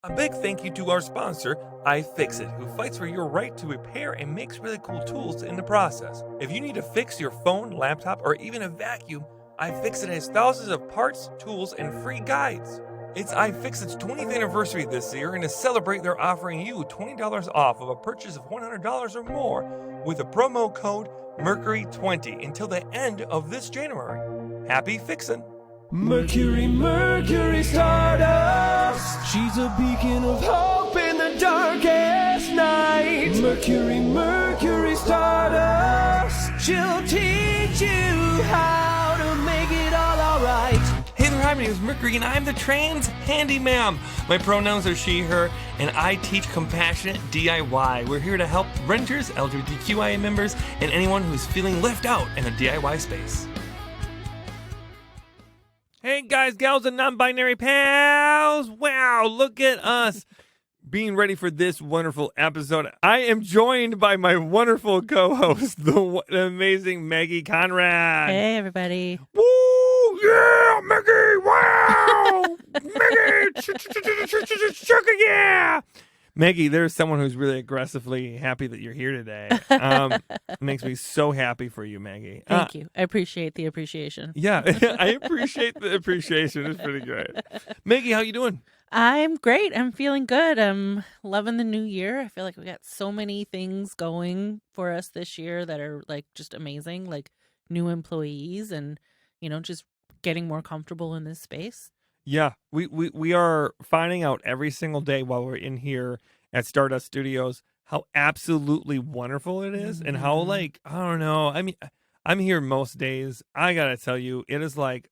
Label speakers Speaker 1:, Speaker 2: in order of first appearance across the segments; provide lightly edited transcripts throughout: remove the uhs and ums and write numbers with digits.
Speaker 1: A big thank you to our sponsor, iFixit, who fights for your right to repair and makes really cool tools in the process. If you need to fix your phone, laptop, or even a vacuum, iFixit has thousands of parts, tools, and free guides. It's iFixit's 20th anniversary this year, and to celebrate, they're offering you $20 off of a purchase of $100 or more with a promo code Mercury20 until the end of this January. Happy fixin'!
Speaker 2: Mercury, Mercury Stardust. She's a beacon of hope in the darkest night. Mercury, Mercury Stardust. She'll teach you how to make it all alright.
Speaker 1: Hey there, hi, my name is Mercury, and I'm the trans handyman. My pronouns are she, her, and I teach compassionate DIY. We're here to help renters, LGBTQIA members, and anyone who's feeling left out in the DIY space. Hey guys, gals, and non-binary pals! Wow, look at us being ready for this wonderful episode. I am joined by my wonderful co-host, the amazing Maggie Conrad.
Speaker 3: Hey, everybody.
Speaker 1: Woo! Yeah, Maggie! Wow! Maggie! Sugar, yeah! Maggie, there's someone who's really aggressively happy that you're here today. It makes me so happy for you, Maggie.
Speaker 3: Thank you. I appreciate the appreciation.
Speaker 1: Yeah, I appreciate the appreciation. It's pretty great. Maggie, how you doing?
Speaker 3: I'm great. I'm feeling good. I'm loving the new year. I feel like we got so many things going for us this year that are like just amazing, like new employees and, you know, just getting more comfortable in this space.
Speaker 1: Yeah, we are finding out every single day while we're in here at Stardust Studios how absolutely wonderful it is and how, like, I don't know. I mean, I'm here most days. I got to tell you, it is like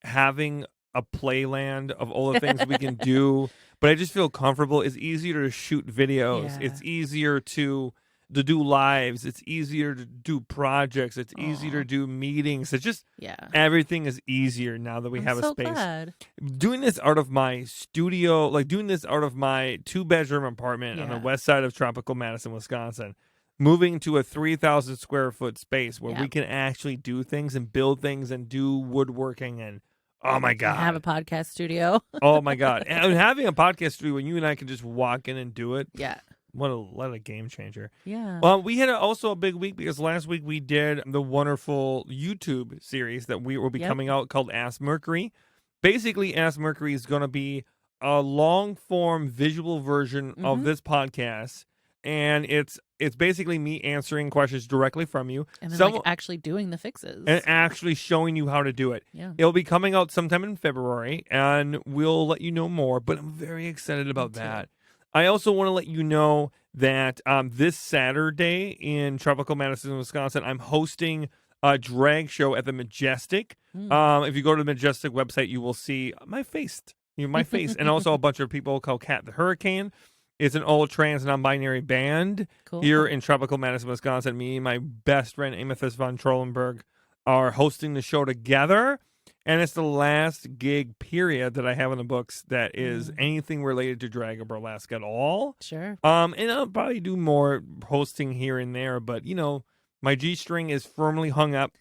Speaker 1: having a playland of all the things we can do, but I just feel comfortable. It's easier to shoot videos.
Speaker 3: Yeah.
Speaker 1: It's easier to do lives. It's easier to do projects. It's easier to do meetings. It's just everything is easier now that we have a space.
Speaker 3: Glad.
Speaker 1: Doing this out of my studio, like doing this out of my 2-bedroom apartment on the west side of tropical Madison, Wisconsin, moving to a 3,000 square foot space where we can actually do things and build things and do woodworking and oh my God.
Speaker 3: Have a podcast studio.
Speaker 1: Oh my God. And having a podcast studio when you and I can just walk in and do it.
Speaker 3: Yeah.
Speaker 1: What a game changer.
Speaker 3: Yeah.
Speaker 1: Well, we had also a big week because last week we did the wonderful YouTube series that we will be coming out called Ask Mercury. Basically, Ask Mercury is going to be a long-form visual version of this podcast. And it's basically me answering questions directly from you.
Speaker 3: And then like actually doing the fixes.
Speaker 1: And actually showing you how to do it.
Speaker 3: Yeah.
Speaker 1: It'll be coming out sometime in February, and we'll let you know more. But I'm very excited about that. I also want to let you know that this Saturday in tropical Madison, Wisconsin, I'm hosting a drag show at the Majestic. If you go to the Majestic website, you will see my face, and also a bunch of people called Cat the Hurricane. It's an all trans non-binary band here in tropical Madison, Wisconsin. Me and my best friend Amethyst von Trollenberg are hosting the show together. And it's the last gig period that I have in the books that is anything related to drag or burlesque at all.
Speaker 3: Sure.
Speaker 1: And I'll probably do more hosting here and there, but you know, my G-string is firmly hung up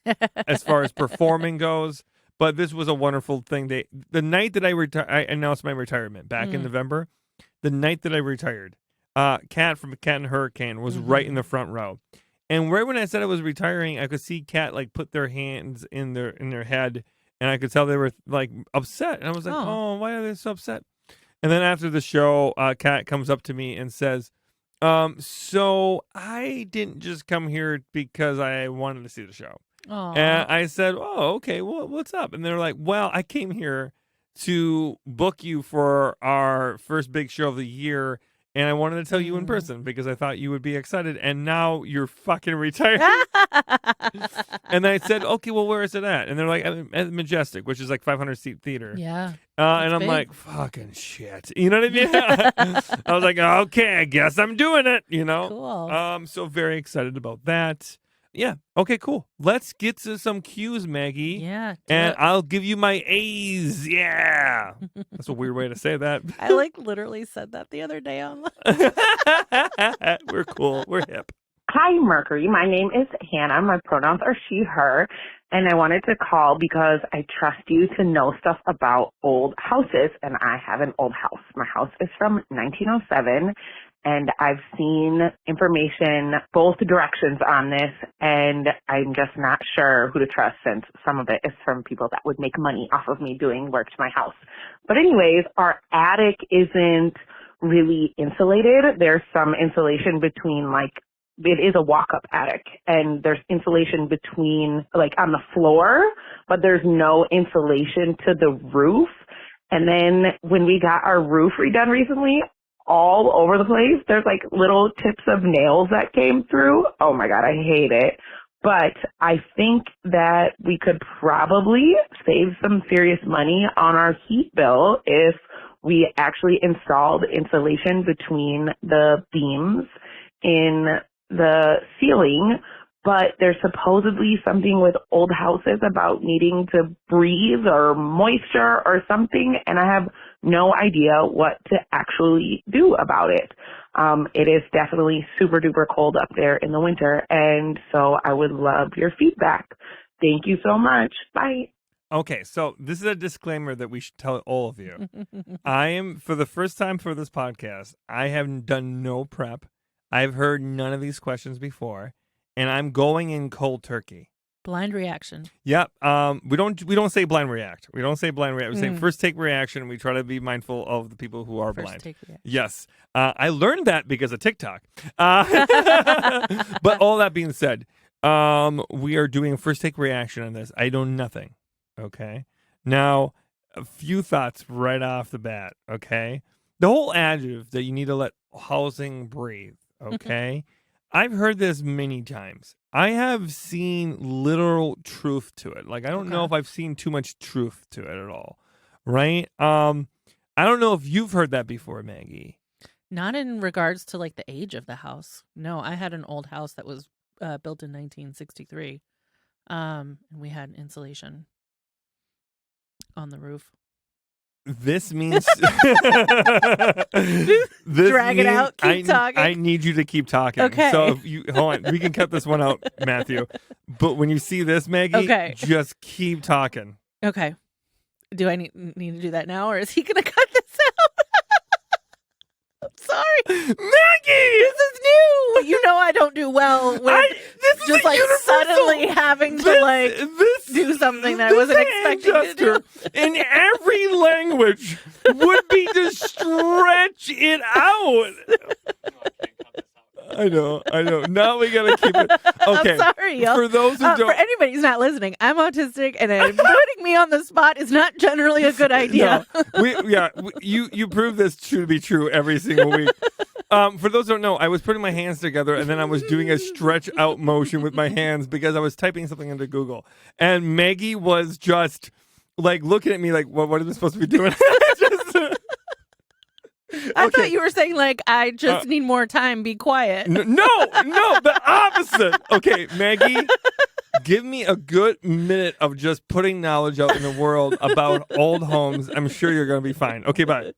Speaker 1: as far as performing goes. But this was a wonderful thing. The night that I announced my retirement back in November, the night that I retired, Kat from Cat and Hurricane was right in the front row. And right when I said I was retiring, I could see Kat like put their hands in their head. And I could tell they were like upset. And I was like, oh, why are they so upset? And then after the show, Kat comes up to me and says, so I didn't just come here because I wanted to see the show.
Speaker 3: Aww.
Speaker 1: And I said, oh, okay, well, what's up? And they're like, well, I came here to book you for our first big show of the year. And I wanted to tell you in person because I thought you would be excited. And now you're fucking retired. And I said, okay, well, where is it at? And they're like, at Majestic, which is like 500-seat theater.
Speaker 3: Yeah.
Speaker 1: And I'm
Speaker 3: big.
Speaker 1: like, fucking shit. You know what I mean? I was like, okay, I guess I'm doing it, you know?
Speaker 3: Cool.
Speaker 1: So very excited about that. Yeah. Okay, cool. Let's get to some cues, Maggie.
Speaker 3: Yeah.
Speaker 1: And I'll give you my A's. Yeah. That's a weird way to say that.
Speaker 3: I like literally said that the other day online.
Speaker 1: We're cool. We're hip.
Speaker 4: Hi, Mercury. My name is Hannah. My pronouns are she, her. And I wanted to call because I trust you to know stuff about old houses, and I have an old house. My house is from 1907, and I've seen information both directions on this, and I'm just not sure who to trust since some of it is from people that would make money off of me doing work to my house. But anyways, our attic isn't really insulated. There's some insulation between it is a walk-up attic, and there's insulation between, on the floor, but there's no insulation to the roof. And then when we got our roof redone recently, all over the place, there's little tips of nails that came through. Oh my God, I hate it. But I think that we could probably save some serious money on our heat bill if we actually installed insulation between the beams in the ceiling. But there's supposedly something with old houses about needing to breathe or moisture or something, and I have no idea what to actually do about it. It is definitely super duper cold up there in the winter, and so I would love your feedback. Thank you so much. Bye.
Speaker 1: Okay, so this is a disclaimer that we should tell all of you. I am, for the first time for this podcast, I have done no prep. I've heard none of these questions before, and I'm going in cold turkey.
Speaker 3: Blind reaction.
Speaker 1: Yep. We don't say blind react. We don't say blind react. We say first take reaction. We try to be mindful of the people who are
Speaker 3: First
Speaker 1: blind.
Speaker 3: take reaction.
Speaker 1: Yes. I learned that because of TikTok. But all that being said, we are doing a first take reaction on this. I know nothing. Okay. Now, a few thoughts right off the bat. Okay. The whole adage that you need to let housing breathe. Okay. I've heard this many times. I have seen literal truth to it. I don't know if I've seen too much truth to it at all. Right? I don't know if you've heard that before, Maggie.
Speaker 3: Not in regards to the age of the house. No, I had an old house that was built in 1963. And we had insulation on the roof.
Speaker 1: This means
Speaker 3: drag it out. Keep talking.
Speaker 1: I need you to keep talking.
Speaker 3: Okay.
Speaker 1: So if you hold on, we can cut this one out, Matthew. But when you see this, Maggie, just keep talking.
Speaker 3: Okay. Do I need to do that now, or is he going to cut this out? I'm sorry,
Speaker 1: Maggie.
Speaker 3: This is new. You know I don't do well with
Speaker 1: this is
Speaker 3: just suddenly having to do something that I wasn't expecting to do.
Speaker 1: In every language would be to stretch it out. I know. Now we gotta keep it. Okay.
Speaker 3: I'm sorry, y'all.
Speaker 1: For those who don't,
Speaker 3: for anybody who's not listening, I'm autistic, and putting me on the spot is not generally a good idea.
Speaker 1: No, you prove this to be true every single week. For those who don't know, I was putting my hands together, and then I was doing a stretch out motion with my hands because I was typing something into Google, and Maggie was just looking at me what am I supposed to be doing?
Speaker 3: I thought you were saying I just need more time. Be quiet.
Speaker 1: No, the opposite. Okay, Maggie, give me a good minute of just putting knowledge out in the world about old homes. I'm sure you're going to be fine. Okay, bye.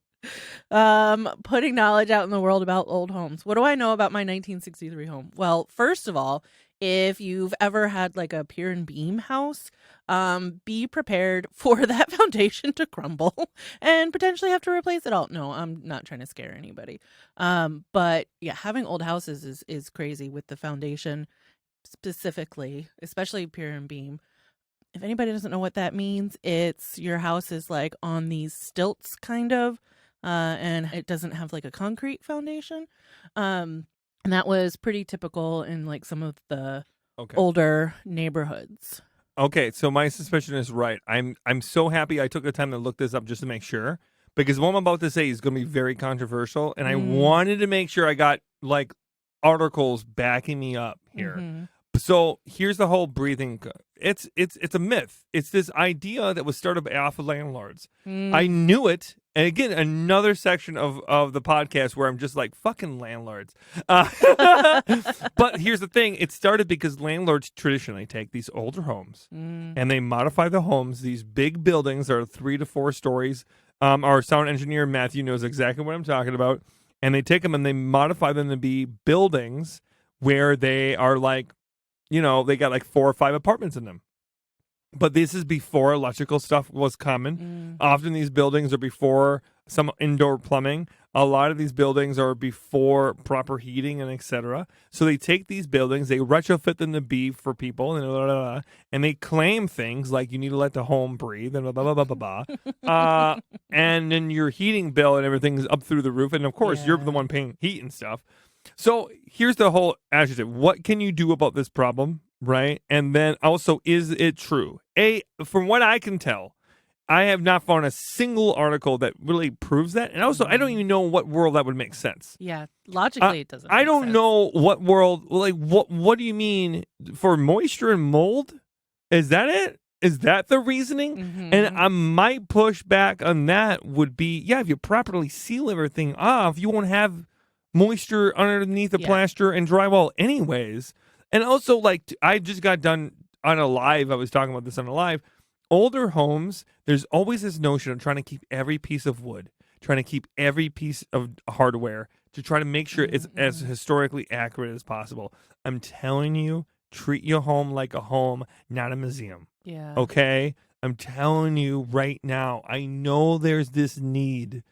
Speaker 3: Putting knowledge out in the world about old homes. What do I know about my 1963 home? Well, first of all, if you've ever had a pier and beam house, be prepared for that foundation to crumble and potentially have to replace it all. No, I'm not trying to scare anybody. But yeah, having old houses is crazy with the foundation specifically, especially pier and beam. If anybody doesn't know what that means, it's your house is on these stilts kind of, and it doesn't have a concrete foundation. And that was pretty typical in some of the older neighborhoods.
Speaker 1: Okay, so my suspicion is right. I'm so happy I took the time to look this up just to make sure, because what I'm about to say is going to be very controversial, and I wanted to make sure I got articles backing me up here. Mm-hmm. So here's the whole breathing. It's a myth. It's this idea that was started off of landlords. I knew it. And again, another section of the podcast where I'm just fucking landlords. But here's the thing. It started because landlords traditionally take these older homes and they modify the homes. These big buildings are 3 to 4 stories. Our sound engineer, Matthew, knows exactly what I'm talking about. And they take them and they modify them to be buildings where they are they got 4 or 5 apartments in them. but this is before electrical stuff was common. Often these buildings are before some indoor plumbing. A lot of these buildings are before proper heating and etc. So they take these buildings, they retrofit them to be for people, and blah, blah, blah, and they claim things like you need to let the home breathe and blah blah blah blah blah. And then your heating bill and everything's up through the roof, and of course you're the one paying heat and stuff. So here's the whole adjective. What can you do about this problem? Right. And then also, is it true? From what I can tell, I have not found a single article that really proves that. And also, I don't even know what world that would make sense.
Speaker 3: Yeah. Logically, it doesn't.
Speaker 1: I don't
Speaker 3: sense.
Speaker 1: know what world, like, what do you mean for moisture and mold? Is that it? Is that the reasoning? And my push back on that would be, if you properly seal everything off, you won't have moisture underneath the plaster and drywall anyways. And also, like, I just got done on a live. I was talking about this on a live. Older homes, there's always this notion of trying to keep every piece of wood, trying to keep every piece of hardware to try to make sure it's as historically accurate as possible. I'm telling you, treat your home like a home, not a museum.
Speaker 3: Yeah.
Speaker 1: Okay? I'm telling you right now, I know there's this need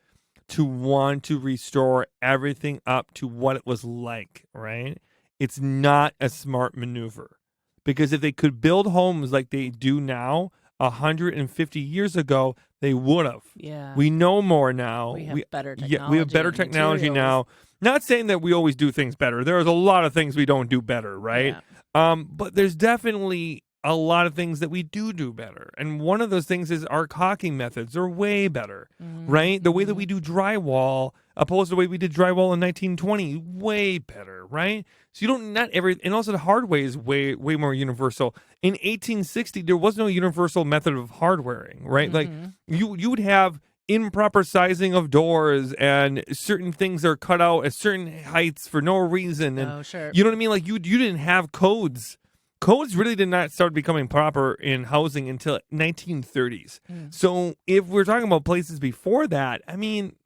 Speaker 1: to want to restore everything up to what it was like, right? It's not a smart maneuver, because if they could build homes like they do now, 150 years ago, they would have.
Speaker 3: Yeah.
Speaker 1: We know more now.
Speaker 3: We have better technology.
Speaker 1: Yeah, we have better technology
Speaker 3: materials.
Speaker 1: now. Not saying that we always do things better. There's a lot of things we don't do better, right?
Speaker 3: Yeah.
Speaker 1: But there's definitely a lot of things that we do better. And one of those things is our caulking methods are way better, right? The way that we do drywall, opposed to the way we did drywall in 1920, way better, right? So you don't, and also the hard way is way more universal. In 1860, there was no universal method of hardwaring, right? Like you would have improper sizing of doors, and certain things are cut out at certain heights for no reason. And
Speaker 3: sure.
Speaker 1: you know what I mean? Like you didn't have codes. Codes really did not start becoming proper in housing until 1930s. So if we're talking about places before that, I mean,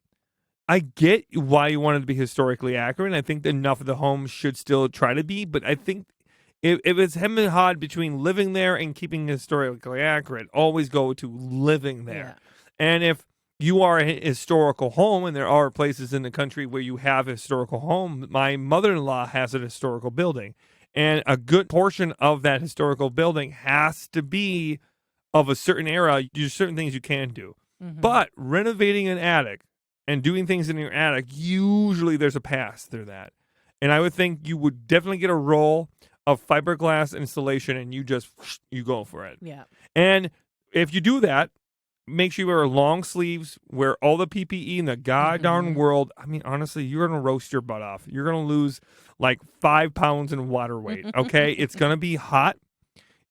Speaker 1: I get why you wanted to be historically accurate. And I think that enough of the homes should still try to be. But I think if it's hem and hawed between living there and keeping historically accurate, always go to living there. Yeah. And if you are a historical home, and there are places in the country where you have a historical home, my mother-in-law has an historical building. And a good portion of that historical building has to be of a certain era. There's certain things you can do. But renovating an attic and doing things in your attic, usually there's a pass through that. And I would think you would definitely get a roll of fiberglass insulation, and you go for it.
Speaker 3: Yeah.
Speaker 1: And if you do that, make sure you wear long sleeves, wear all the PPE in the goddamn world. I mean, honestly, you're going to roast your butt off. You're going to lose like 5 pounds in water weight, okay? It's going to be hot,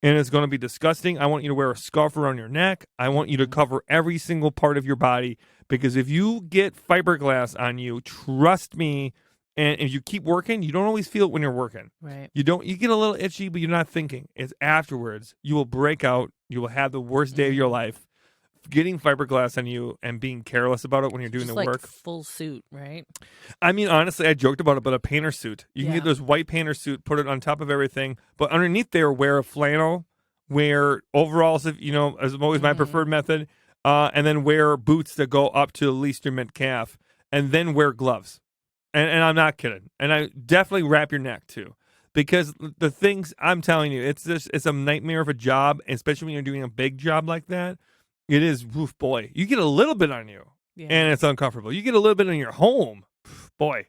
Speaker 1: and it's going to be disgusting. I want you to wear a scarf around your neck. I want you to cover every single part of your body, because if you get fiberglass on you, trust me, and if you keep working, you don't always feel it when you're working.
Speaker 3: Right.
Speaker 1: You get a little itchy, but you're not thinking. It's afterwards. You will break out. You will have the worst day of your life. Getting fiberglass on you and being careless about it when you're doing
Speaker 3: Just
Speaker 1: the
Speaker 3: like
Speaker 1: work.
Speaker 3: Full suit, right?
Speaker 1: I mean, honestly, I joked about it, but a painter suit. You can get this white painter suit, put it on top of everything, but underneath there, wear a flannel, wear overalls, if as always my preferred method, and then wear boots that go up to at least your mid calf, and then wear gloves. And I'm not kidding. And I definitely wrap your neck too. Because the things I'm telling you, it's a nightmare of a job, especially when you're doing a big job like that. It is, oof, boy. You get a little bit on you, and it's uncomfortable. You get a little bit in your home, boy.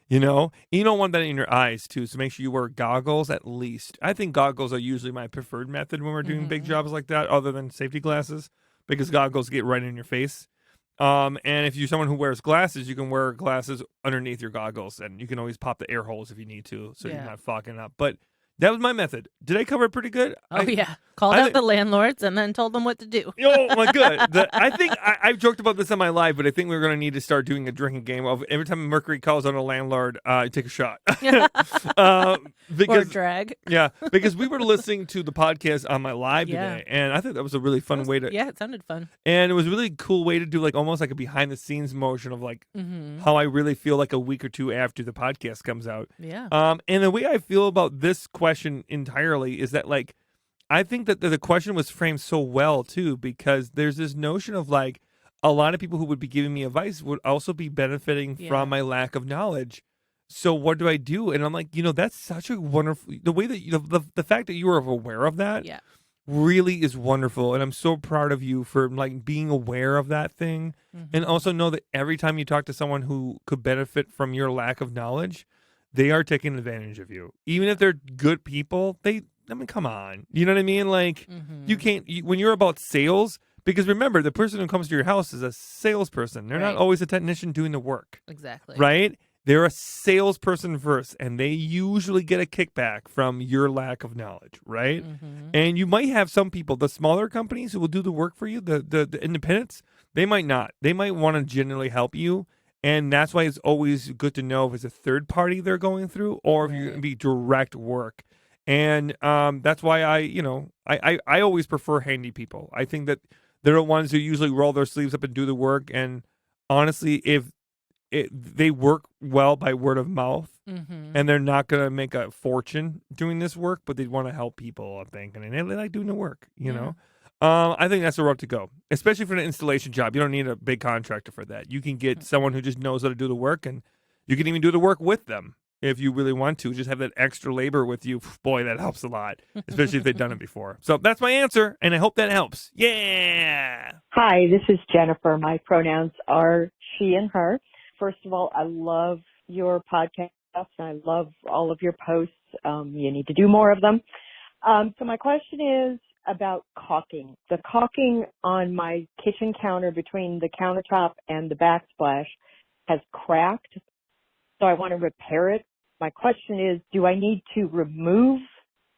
Speaker 1: You don't want that in your eyes, too, so make sure you wear goggles at least. I think goggles are usually my preferred method when we're doing big jobs like that, other than safety glasses, because goggles get right in your face. And if you're someone who wears glasses, you can wear glasses underneath your goggles, and you can always pop the air holes if you need to, so you're not fogging up. But that was my method. Did I cover it pretty good?
Speaker 3: Yeah. Called out the landlords and then told them what to do.
Speaker 1: Oh, my God. I think I've joked about this on my live, but I think we're going to need to start doing a drinking game of every time Mercury calls on a landlord, take a shot.
Speaker 3: Or drag.
Speaker 1: Yeah, because we were listening to the podcast on my live today, and I think that was a really fun way to...
Speaker 3: Yeah, it sounded fun.
Speaker 1: And it was a really cool way to do almost like a behind-the-scenes motion of how I really feel like a week or two after the podcast comes out.
Speaker 3: Yeah.
Speaker 1: And the way I feel about this question entirely is that I think that the question was framed so well too, because there's this notion of like a lot of people who would be giving me advice would also be benefiting
Speaker 3: Yeah.
Speaker 1: from my lack of knowledge. So what do I do? And I'm like, that's such a wonderful, the way that the fact that you are aware of that
Speaker 3: Yeah.
Speaker 1: really is wonderful. And I'm so proud of you for like being aware of that thing. And
Speaker 3: Mhm.
Speaker 1: also know that every time you talk to someone who could benefit from your lack of knowledge, they are taking advantage of you. Even if they're good people, I mean, come on. You know what I mean? Like, you
Speaker 3: Mhm.
Speaker 1: can't, when you're about sales, because remember, the person who comes to your house is a salesperson. They're not
Speaker 3: Right.
Speaker 1: always a technician doing the work,
Speaker 3: Exactly.
Speaker 1: right? They're a salesperson first, and they usually get a kickback from your lack of knowledge, right?
Speaker 3: Mhm.
Speaker 1: And you might have some people, the smaller companies who will do the work for you, the independents, they might not. They might want to genuinely help you. And that's why it's always good to know if it's a third party they're going through or if you're going to
Speaker 3: Right.
Speaker 1: be direct work. And that's why I always prefer handy people. I think that they're the ones who usually roll their sleeves up and do the work. And honestly, if they work well by word of mouth,
Speaker 3: Mhm.
Speaker 1: and they're not going to make a fortune doing this work, but they want to help people, I think, and they like doing the work,
Speaker 3: Yeah.
Speaker 1: I think that's the route to go, especially for an installation job. You don't need a big contractor for that. You can get someone who just knows how to do the work, and you can even do the work with them if you really want to. Just have that extra labor with you. Boy, that helps a lot, especially if they've done it before. So that's my answer, and I hope that helps. Yeah.
Speaker 5: Hi, this is Jennifer. My pronouns are she and her. First of all, I love your podcast. I love all of your posts. You need to do more of them. So my question is about caulking. The caulking on my kitchen counter between the countertop and the backsplash has cracked, so I want to repair it. My question is, do I need to remove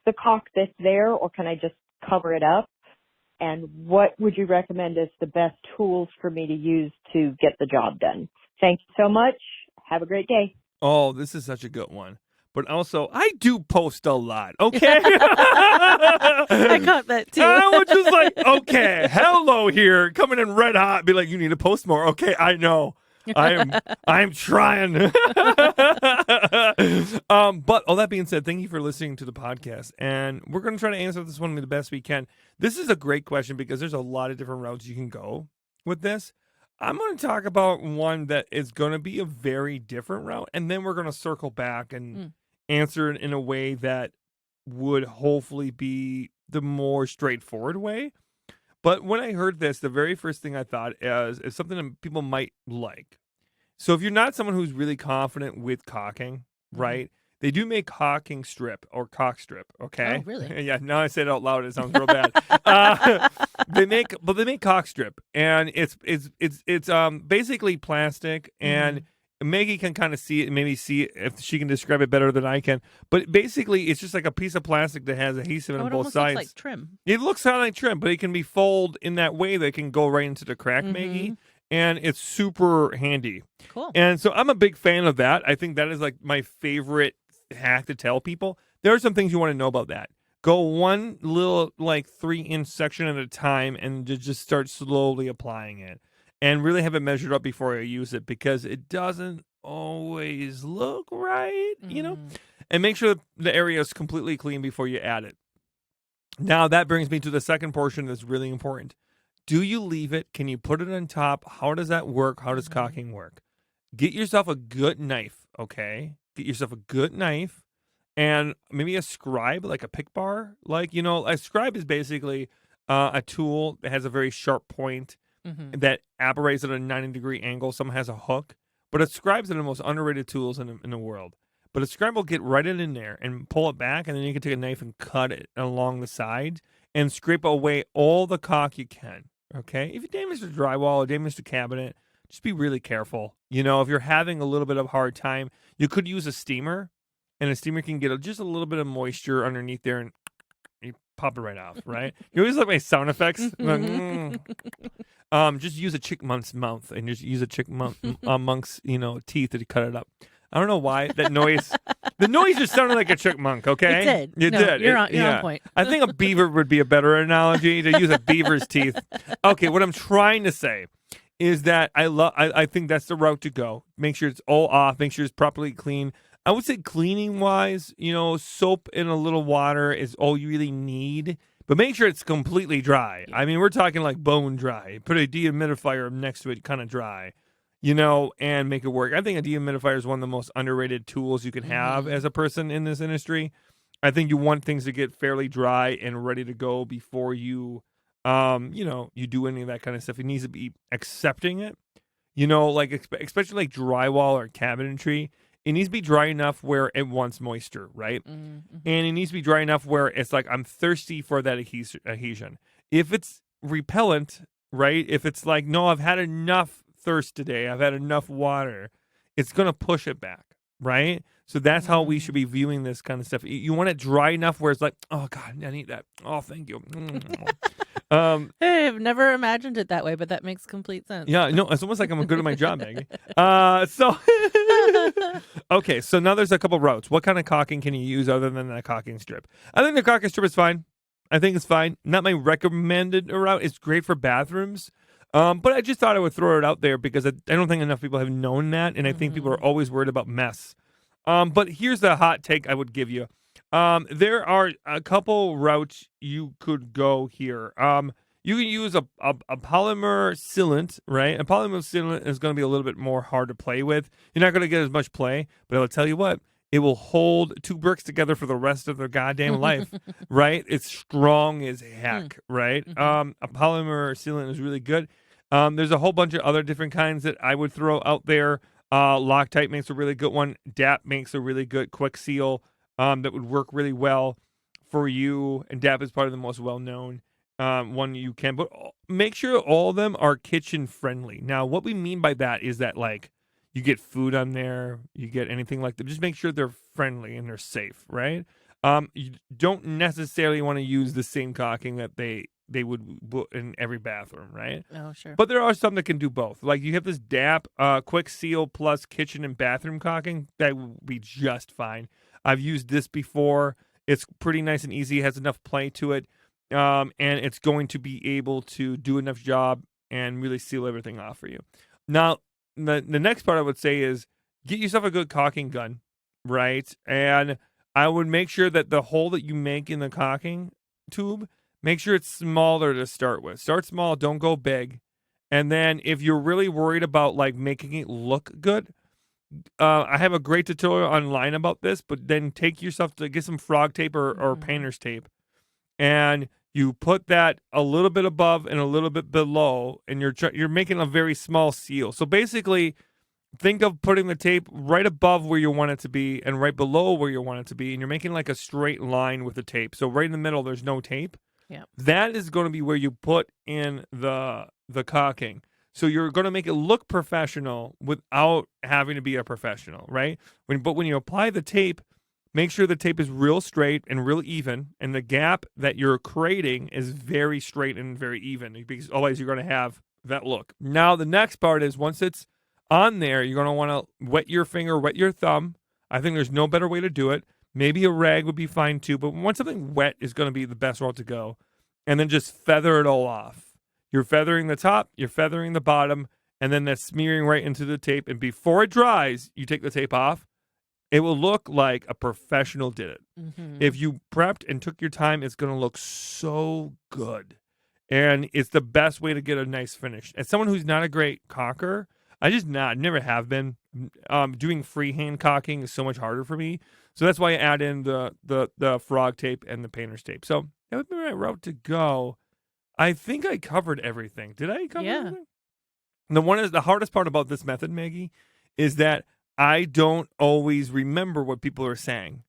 Speaker 5: the caulk that's there, or can I just cover it up? And what would you recommend as the best tools for me to use to get the job done? Thank you so much. Have a great day.
Speaker 1: Oh, this is such a good one. But also, I do post a lot, okay?
Speaker 3: I caught that too.
Speaker 1: I was just like, okay, hello here, coming in red hot, be like, you need to post more. Okay, I know. I'm trying. But all that being said, thank you for listening to the podcast. And we're going to try to answer this one the best we can. This is a great question because there's a lot of different routes you can go with this. I'm going to talk about one that is going to be a very different route, and then we're going to circle back and answer it in a way that would hopefully be the more straightforward way. But when I heard this, the very first thing I thought is something that people might like. So if you're not someone who's really confident with caulking, right? They do make caulking strip or caulk strip, okay?
Speaker 3: Oh, really?
Speaker 1: Yeah, now I say it out loud, it sounds real bad. They make caulk strip, and it's basically plastic, and Maggie can kind of see it, maybe see it if she can describe it better than I can. But basically, it's just like a piece of plastic that has adhesive
Speaker 3: Oh,
Speaker 1: on
Speaker 3: it
Speaker 1: both
Speaker 3: almost
Speaker 1: sides.
Speaker 3: looks like trim.
Speaker 1: It looks kind of like trim, but it can be folded in that way that it can go right into the crack, Maggie, and it's super handy.
Speaker 3: Cool.
Speaker 1: And so I'm a big fan of that. I think that is like my favorite hack to tell people. There are some things you want to know about that. Go one little like 3-inch section at a time and just start slowly applying it. And really have it measured up before you use it because it doesn't always look right, And make sure the area is completely clean before you add it. Now, that brings me to the second portion that's really important. Do you leave it? Can you put it on top? How does that work? How does caulking work? Get yourself a good knife, okay? Get yourself a good knife and maybe a scribe, like a pick bar. Like, a scribe is basically a tool that has a very sharp point that operates at a 90-degree angle. Some has a hook. But a scribe's one of the most underrated tools in the world. But a scribe will get right in there and pull it back, and then you can take a knife and cut it along the sides and scrape away all the caulk you can, okay? If you damage the drywall or damage the cabinet, just be really careful. If you're having a little bit of a hard time, you could use a steamer, and a steamer can get just a little bit of moisture underneath there, and you pop it right off, right? You always like my sound effects. Just use a chickmonk's mouth and just use a chickmonk's, teeth to cut it up. I don't know why that noise. The noise just sounded like a chipmunk. Okay,
Speaker 3: It did.
Speaker 1: You did.
Speaker 3: You're on point.
Speaker 1: I think a beaver would be a better analogy to use a beaver's teeth. Okay, what I'm trying to say is that I think that's the route to go. Make sure it's all off. Make sure it's properly clean. I would say cleaning wise, soap and a little water is all you really need but make sure it's completely dry. I mean, we're talking like bone dry. Put a dehumidifier next to it, kind of dry, and make it work. I think a dehumidifier is one of the most underrated tools you can have as a person in this industry. I think you want things to get fairly dry and ready to go before you, you do any of that kind of stuff. It needs to be accepting it, like especially like drywall or cabinetry. It needs to be dry enough where it wants moisture, right?
Speaker 3: Mm-hmm.
Speaker 1: And it needs to be dry enough where it's like, I'm thirsty for that adhesion. If it's repellent, right? If it's like, no, I've had enough thirst today, I've had enough water, it's going to push it back, right? So that's how we should be viewing this kind of stuff. You want it dry enough where it's like, oh, God, I need that. Oh, thank you.
Speaker 3: Hey, I've never imagined it that way, but that makes complete sense.
Speaker 1: Yeah, no, it's almost like I'm good at my job, Maggie. Okay, so now there's a couple routes. What kind of caulking can you use other than the caulking strip? I think the caulking strip is fine. I think it's fine. Not my recommended route. It's great for bathrooms. But I just thought I would throw it out there because I don't think enough people have known that, and I think people are always worried about mess. But here's the hot take I would give you. There are a couple routes you could go here. You can use a polymer sealant, right? A polymer sealant is going to be a little bit more hard to play with. You're not going to get as much play, but I'll tell you what, it will hold two bricks together for the rest of their goddamn life, right? It's strong as heck, right? A polymer sealant is really good. There's a whole bunch of other different kinds that I would throw out there. Loctite makes a really good one. DAP makes a really good quick seal that would work really well for you. And DAP is probably the most well-known one you can. But make sure all of them are kitchen friendly. Now, what we mean by that is that, like, you get food on there, you get anything like that. Just make sure they're friendly and they're safe, right? You don't necessarily want to use the same caulking that they would put in every bathroom, right?
Speaker 3: Oh, sure.
Speaker 1: But there are some that can do both. Like you have this DAP quick seal plus kitchen and bathroom caulking. That would be just fine. I've used this before. It's pretty nice and easy. It has enough play to it. And it's going to be able to do enough job and really seal everything off for you. Now, the next part I would say is get yourself a good caulking gun, right? And I would make sure that the hole that you make in the caulking tube, make sure it's smaller to start with. Start small, don't go big. And then if you're really worried about like making it look good, I have a great tutorial online about this, but then take yourself to get some frog tape or painter's tape. And you put that a little bit above and a little bit below, and you're making a very small seal. So basically, think of putting the tape right above where you want it to be and right below where you want it to be, and you're making like a straight line with the tape. So right in the middle, there's no tape.
Speaker 3: Yeah. That
Speaker 1: is going to be where you put in the caulking. So you're going to make it look professional without having to be a professional, right? But when you apply the tape, make sure the tape is real straight and real even, and the gap that you're creating is very straight and very even, because otherwise you're going to have that look. Now, the next part is once it's on there, you're going to want to wet your finger, wet your thumb. I think there's no better way to do it. Maybe a rag would be fine too, but once something wet is going to be the best route to go. And then just feather it all off. You're feathering the top, you're feathering the bottom, and then that's smearing right into the tape. And before it dries, you take the tape off. It will look like a professional did it. If you prepped and took your time, it's going to look so good. And it's the best way to get a nice finish. As someone who's not a great caulker, never have been. Doing freehand caulking is so much harder for me. So that's why I add in the frog tape and the painter's tape. So that would be my route to go. I think I covered everything. Did I cover everything? The hardest part about this method, Maggie, is that I don't always remember what people are saying.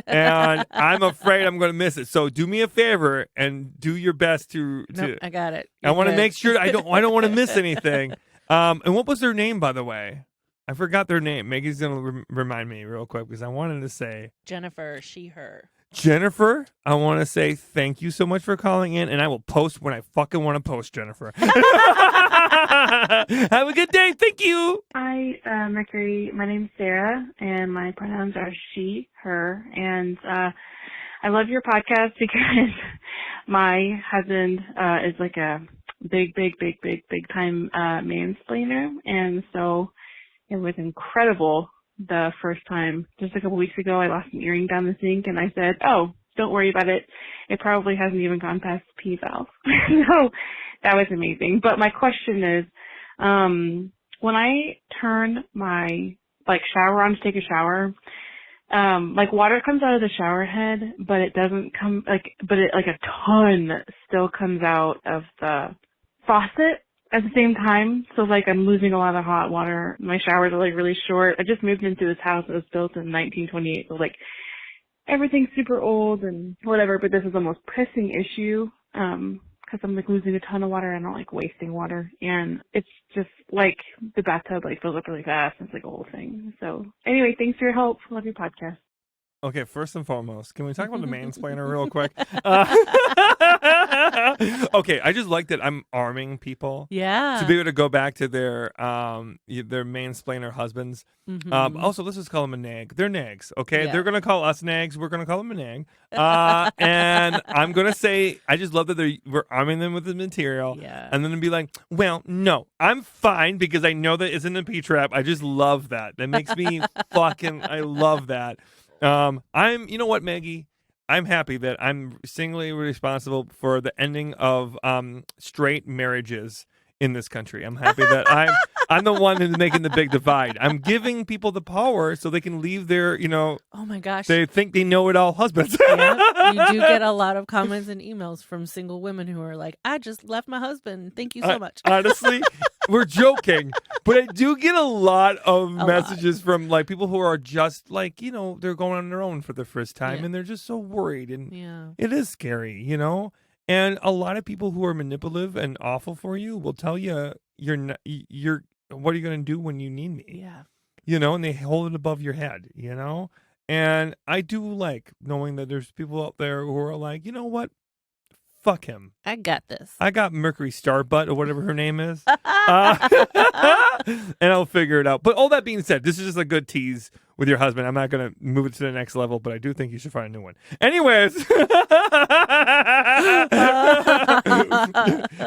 Speaker 1: And I'm afraid I'm going to miss it. So do me a favor and do your best to
Speaker 3: Nope, I got it.
Speaker 1: I want to make sure I don't want to miss anything. And what was their name, by the way? I forgot their name. Maggie's going to remind me real quick because I wanted to say
Speaker 3: Jennifer, she, her.
Speaker 1: Jennifer, I want to say thank you so much for calling in, and I will post when I fucking want to post, Jennifer. Have a good day. Thank you.
Speaker 6: Hi, Mercury. My name's Sarah, and my pronouns are she, her, and I love your podcast because my husband is like a big time mansplainer, and so it was incredible. The first time, just a couple weeks ago, I lost an earring down the sink, and I said, "Oh, don't worry about it. It probably hasn't even gone past P valve. So that was amazing. But my question is, when I turn my shower on to take a shower, water comes out of the shower head, but it doesn't come a ton still comes out of the faucet at the same time. So I'm losing a lot of hot water. My showers are really short. I just moved into this house that was built in 1928. So everything's super old and whatever, but this is the most pressing issue, because I'm losing a ton of water and I don't like wasting water. And it's just the bathtub fills up really fast. It's a whole thing. So anyway, thanks for your help. Love your podcast.
Speaker 1: Okay, first and foremost, can we talk about the mansplainer real quick? Okay, I just like that I'm arming people.
Speaker 3: Yeah.
Speaker 1: To be able to go back to their mansplainer husbands. Also, let's just call them a nag. They're nags, okay?
Speaker 3: Yeah.
Speaker 1: They're going to call us nags. We're going to call them a nag. And I'm going to say, I just love that we're arming them with the material.
Speaker 3: Yeah.
Speaker 1: And then be like, well, no, I'm fine because I know that isn't a P-trap. I just love that. That makes me I love that. You know what, Maggie? I'm happy that I'm singly responsible for the ending of straight marriages in this country. I'm happy that I'm the one who's making the big divide. I'm giving people the power so they can leave their,
Speaker 3: oh my gosh,
Speaker 1: they think they know it all husbands.
Speaker 3: Yeah, you do get a lot of comments and emails from single women who are like, I just left my husband. Thank you so much.
Speaker 1: Honestly, we're joking, but I do get a lot of messages from people who are just they're going on their own for the first time and they're just so worried, and it is scary, And a lot of people who are manipulative and awful for you will tell you you're what are you going to do when you need me?
Speaker 3: Yeah.
Speaker 1: And they hold it above your head, And I do like knowing that there's people out there who are like, you know what? Fuck him.
Speaker 3: I got this.
Speaker 1: I got Mercury Starbutt or whatever her name is. And I'll figure it out. But all that being said, this is just a good tease with your husband. I'm not going to move it to the next level, but I do think you should find a new one. Anyways. I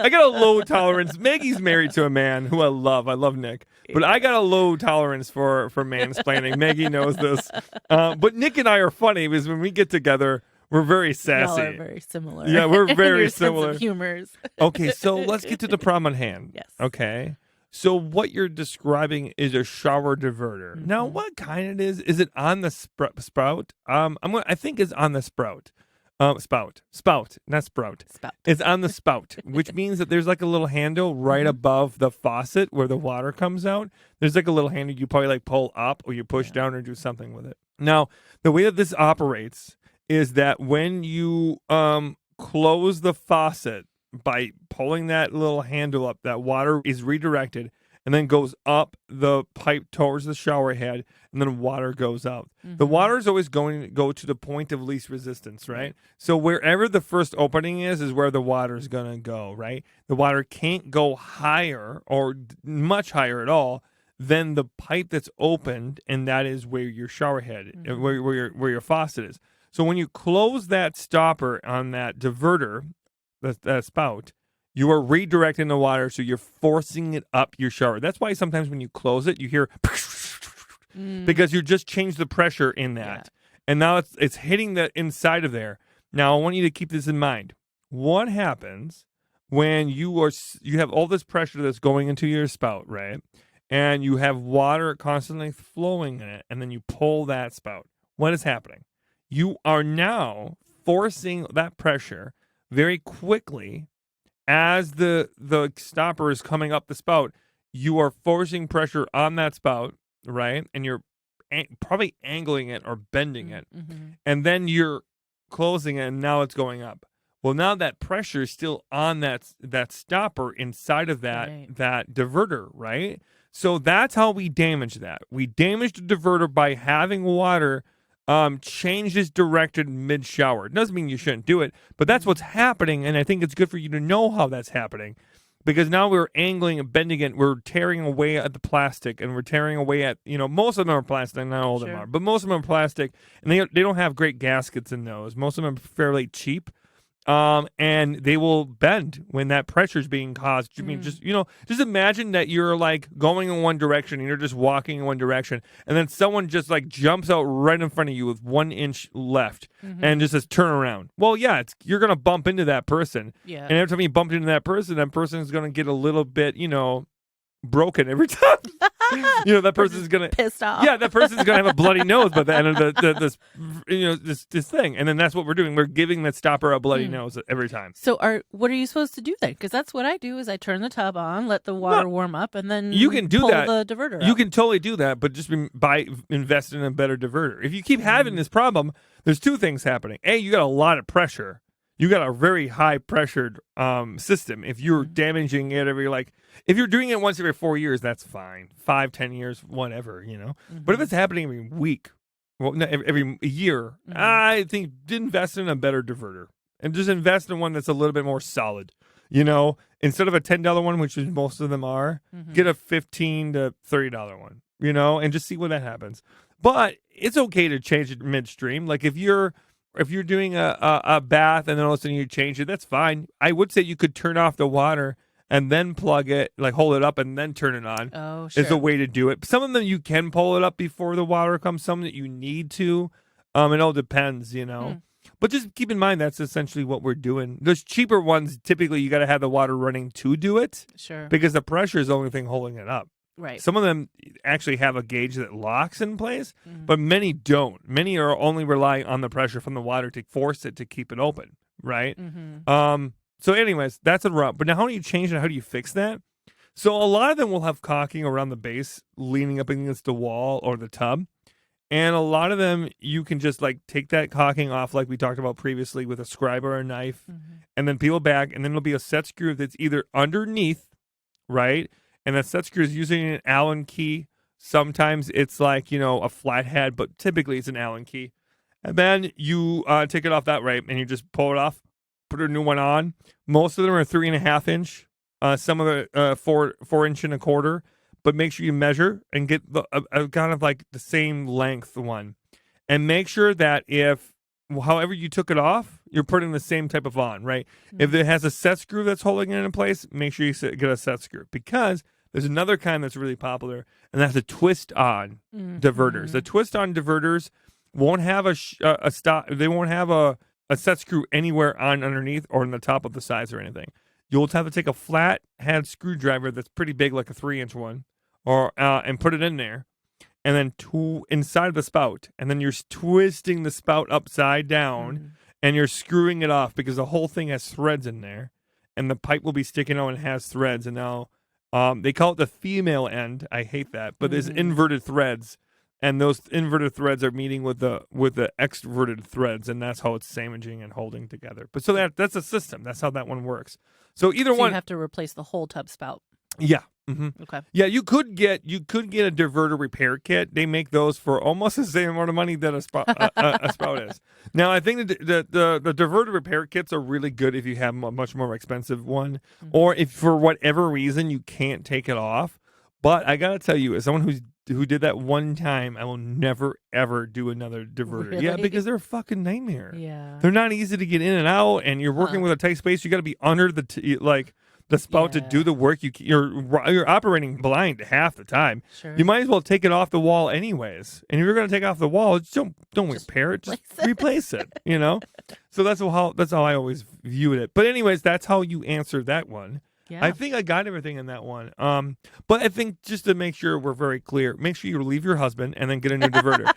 Speaker 1: got a low tolerance. Maggie's married to a man who I love. I love Nick. But I got a low tolerance for mansplaining. Maggie knows this. But Nick and I are funny because when we get together, we're very sassy.
Speaker 3: Y'all are very similar.
Speaker 1: Yeah, we're very
Speaker 3: your
Speaker 1: similar.
Speaker 3: Sense of humors.
Speaker 1: Okay, so let's get to the problem at hand.
Speaker 3: Yes.
Speaker 1: Okay. So what you're describing is a shower diverter.
Speaker 3: Mm-hmm.
Speaker 1: Now, what kind it is? Is it on the spout? I think it's on the spout. Spout, not sprout.
Speaker 3: Spout.
Speaker 1: It's on the spout, which means that there's a little handle right above the faucet where the water comes out. There's a little handle you probably pull up or you push down or do something with it. Now, the way that this operates is that when you close the faucet by pulling that little handle up, that water is redirected and then goes up the pipe towards the shower head, and then water goes out.
Speaker 3: Mm-hmm.
Speaker 1: The water is always going to go to the point of least resistance, right? So wherever the first opening is where the water is going to go, right? The water can't go higher or much higher at all than the pipe that's opened, and that is where your shower head, where your faucet is. So when you close that stopper on that diverter, that spout, you are redirecting the water, so you're forcing it up your shower. That's why sometimes when you close it, you hear because you just changed the pressure in that. Yeah. And now it's hitting the inside of there. Now, I want you to keep this in mind. What happens when you have all this pressure that's going into your spout, right? And you have water constantly flowing in it, and then you pull that spout. What is happening? You are now forcing that pressure very quickly as the stopper is coming up the spout. You are forcing pressure on that spout, right? And you're probably angling it or bending it.
Speaker 3: Mm-hmm.
Speaker 1: And then you're closing it, and now it's going up. Well, now that pressure is still on that stopper inside of that diverter, right? So that's how we damage that. We damage the diverter by having water change its direction mid-shower. It doesn't mean you shouldn't do it, but that's what's happening, and I think it's good for you to know how that's happening, because now we're angling and bending it. We're tearing away at the plastic, and we're tearing away at, most of them are plastic, not all of them are, but most of them are plastic, and they don't have great gaskets in those. Most of them are fairly cheap, And they will bend when that pressure is being caused. I mean, just imagine that you're like going in one direction and you're just walking in one direction, and then someone just like jumps out right in front of you with 1 inch left and just says turn around. Well, yeah, you're gonna bump into that person,
Speaker 3: Yeah.
Speaker 1: and every time you bump into that person is gonna get a little bit, broken every time. That person's gonna
Speaker 3: pissed off.
Speaker 1: Yeah, that person's gonna have a bloody nose by the end of this thing, and then that's what we're doing. We're giving that stopper a bloody nose every time.
Speaker 3: So what are you supposed to do then? Because that's what I do is I turn the tub on, let the water warm up, and then
Speaker 1: you can do
Speaker 3: pull
Speaker 1: that.
Speaker 3: the diverter
Speaker 1: You
Speaker 3: out.
Speaker 1: can totally do that, but just invest in a better diverter. If you keep having this problem, there's two things happening. A, you got a lot of pressure. You got a very high pressured system. If you're damaging it if you're doing it once every 4 years, that's fine. 5, 10 years, whatever, But if it's happening every week, every year, I think invest in a better diverter and just invest in one that's a little bit more solid. Instead of a $10 one, which is most of them are, get a $15 to $30 one. And just see what that happens. But it's okay to change it midstream. Like if you're doing a bath and then all of a sudden you change it, that's fine. I would say you could turn off the water and then plug it, like hold it up and then turn it on.
Speaker 3: Oh, sure.
Speaker 1: Is a way to do it. Some of them you can pull it up before the water comes. Some that you need to. It all depends, But just keep in mind that's essentially what we're doing. Those cheaper ones, typically you got to have the water running to do it.
Speaker 3: Sure.
Speaker 1: Because the pressure is the only thing holding it up.
Speaker 3: Right.
Speaker 1: Some of them actually have a gauge that locks in place, but many don't. Many are only relying on the pressure from the water to force it to keep it open, right? So anyways, that's a rub. But now how do you change it? How do you fix that? So a lot of them will have caulking around the base, leaning up against the wall or the tub. And a lot of them, you can just like take that caulking off like we talked about previously with a scribe or a knife, and then peel it back, and then it'll be a set screw that's either underneath, right? And that set screw is using an Allen key. Sometimes it's like, a flathead, but typically it's an Allen key. And then you take it off that way and you just pull it off, put a new one on. Most of them are 3.5 inch. Some of them 4 inch and a quarter. But make sure you measure and get kind of like the same length one. And make sure that however you took it off, you're putting the same type of on, right? If it has a set screw that's holding it in place, make sure you get a set screw. Because there's another kind that's really popular, and that's the twist-on diverters. The twist-on diverters won't have a stop. They won't have a set screw anywhere underneath or on the top of the sides or anything. You'll have to take a flat head screwdriver that's pretty big, like a 3-inch one, and put it in there, and then inside the spout, and then you're twisting the spout upside down, and you're screwing it off because the whole thing has threads in there, and the pipe will be sticking out and has threads. And now they call it the female end. I hate that, but there's inverted threads, and those inverted threads are meeting with the extroverted threads, and that's how it's sandwiching and holding together. But so that's a system. That's how that one works. So either one,
Speaker 3: you have to replace the whole tub spout.
Speaker 1: Yeah.
Speaker 3: Okay.
Speaker 1: Yeah, you could get a diverter repair kit. They make those for almost the same amount of money that a spout is. Now, I think the diverter repair kits are really good if you have a much more expensive one, or if for whatever reason you can't take it off. But I gotta tell you, as someone who did that one time, I will never ever do another diverter.
Speaker 3: Really?
Speaker 1: Yeah, because they're a fucking nightmare.
Speaker 3: Yeah.
Speaker 1: They're not easy to get in and out, and you're working with a tight space. You got to be under the spout to do the work. You're operating blind half the time.
Speaker 3: Sure.
Speaker 1: You might as well take it off the wall anyways. And if you're going to take off the wall, just don't repair it. Just replace it. So that's how I always viewed it. But anyways, that's how you answer that one.
Speaker 3: Yeah.
Speaker 1: I think I got everything in that one. But I think just to make sure we're very clear, make sure you leave your husband and then get a new diverter.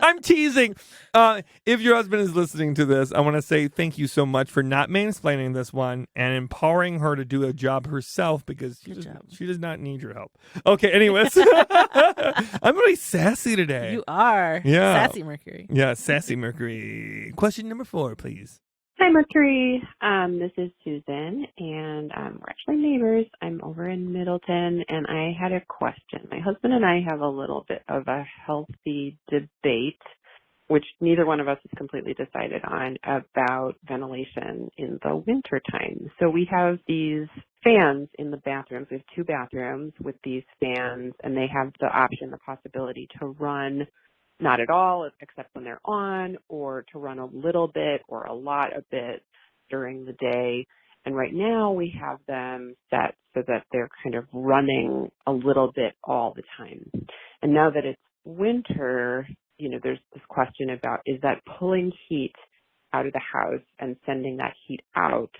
Speaker 1: I'm teasing. If your husband is listening to this, I want to say thank you so much for not mansplaining this one and empowering her to do a job herself, because she does not need your help. Okay, anyways. I'm really sassy today.
Speaker 3: You are.
Speaker 1: Yeah.
Speaker 3: Sassy Mercury.
Speaker 1: Yeah, sassy Mercury. Question number 4, please.
Speaker 7: Hi, Mercury. This is Susan, and we're actually neighbors. I'm over in Middleton, and I had a question. My husband and I have a little bit of a healthy debate, which neither one of us has completely decided on, about ventilation in the wintertime. So we have these fans in the bathrooms. We have 2 bathrooms with these fans, and they have the option, the possibility to run not at all except when they're on, or to run a little bit or a lot a bit during the day. And right now we have them set so that they're kind of running a little bit all the time. And now that it's winter, there's this question about, is that pulling heat out of the house and sending that heat out?